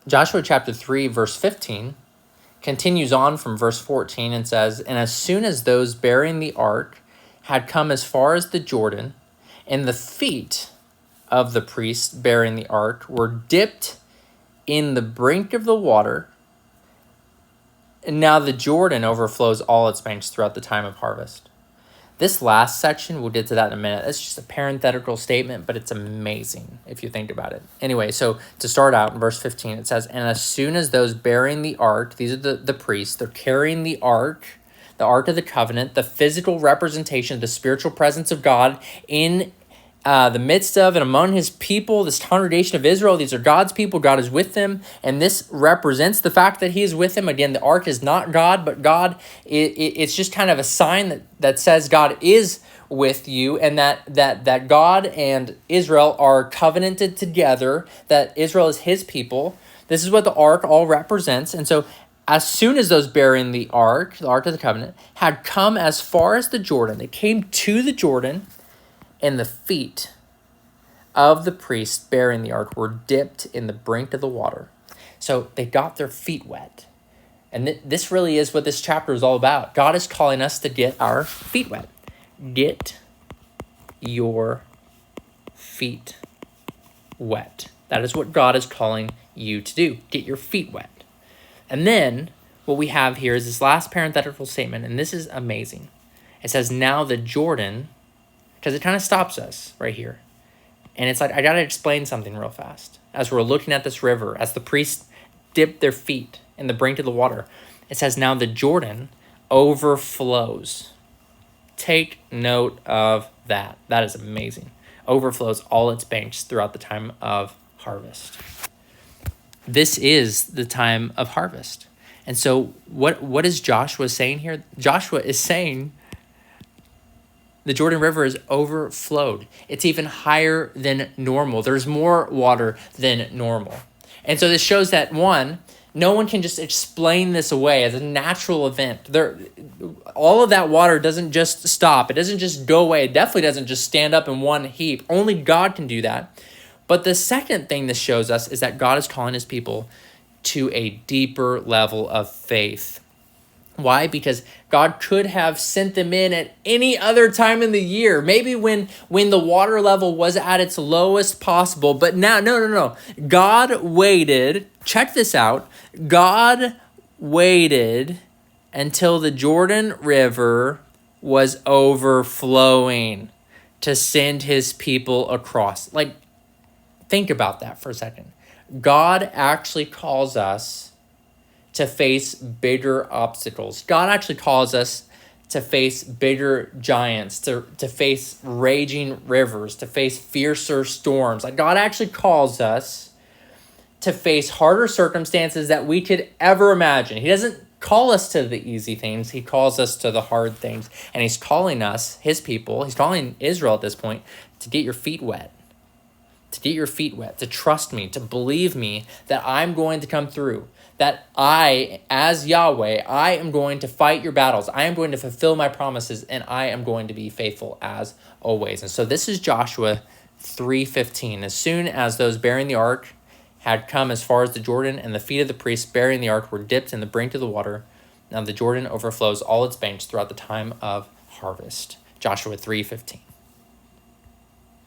Joshua chapter 3, verse 15 continues on from verse 14 and says, "And as soon as those bearing the ark had come as far as the Jordan, and the feet of the priests bearing the ark were dipped in the brink of the water, and now the Jordan overflows all its banks throughout the time of harvest." This last section, we'll get to that in a minute. That's just a parenthetical statement, but it's amazing if you think about it. Anyway, so to start out in verse 15, it says, "And as soon as those bearing the ark," these are the priests, they're carrying the ark of the covenant, the physical representation of the spiritual presence of God in the midst of and among his people, this congregation of Israel. These are God's people. God is with them, and this represents the fact that he is with them. Again, the ark is not God, but God. It's just kind of a sign that says God is with you, and that God and Israel are covenanted together, that Israel is his people. This is what the ark all represents. And so as soon as those bearing the ark of the covenant, had come as far as the Jordan, they came to the Jordan, and the feet of the priests bearing the ark were dipped in the brink of the water. So they got their feet wet. And this really is what this chapter is all about. God is calling us to get our feet wet. Get your feet wet. That is what God is calling you to do. Get your feet wet. And then what we have here is this last parenthetical statement, and this is amazing. It says, "Now the Jordan," because it kind of stops us right here. And it's like, I got to explain something real fast. As we're looking at this river, as the priests dip their feet in the brink of the water, it says, "Now the Jordan overflows." Take note of that. That is amazing. Overflows all its banks throughout the time of harvest. This is the time of harvest. And so what is Joshua saying here? Joshua is saying the Jordan River is overflowed. It's even higher than normal. There's more water than normal. And so this shows that, one, no one can just explain this away as a natural event. All of that water doesn't just stop. It doesn't just go away. It definitely doesn't just stand up in one heap. Only God can do that. But the second thing this shows us is that God is calling his people to a deeper level of faith. Why? Because God could have sent them in at any other time in the year, maybe when the water level was at its lowest possible. But now, no. God waited. Check this out. God waited until the Jordan River was overflowing to send his people across. Like, think about that for a second. God actually calls us to face bigger obstacles. God actually calls us to face bigger giants, to face raging rivers, to face fiercer storms. Like, God actually calls us to face harder circumstances that we could ever imagine. He doesn't call us to the easy things. He calls us to the hard things. And he's calling us, his people, he's calling Israel at this point, to get your feet wet. To get your feet wet, to trust me, to believe me that I'm going to come through. That I, as Yahweh, I am going to fight your battles. I am going to fulfill my promises, and I am going to be faithful as always. And so this is Joshua 3:15. As soon as those bearing the ark had come as far as the Jordan, and the feet of the priests bearing the ark were dipped in the brink of the water, now the Jordan overflows all its banks throughout the time of harvest. Joshua 3:15.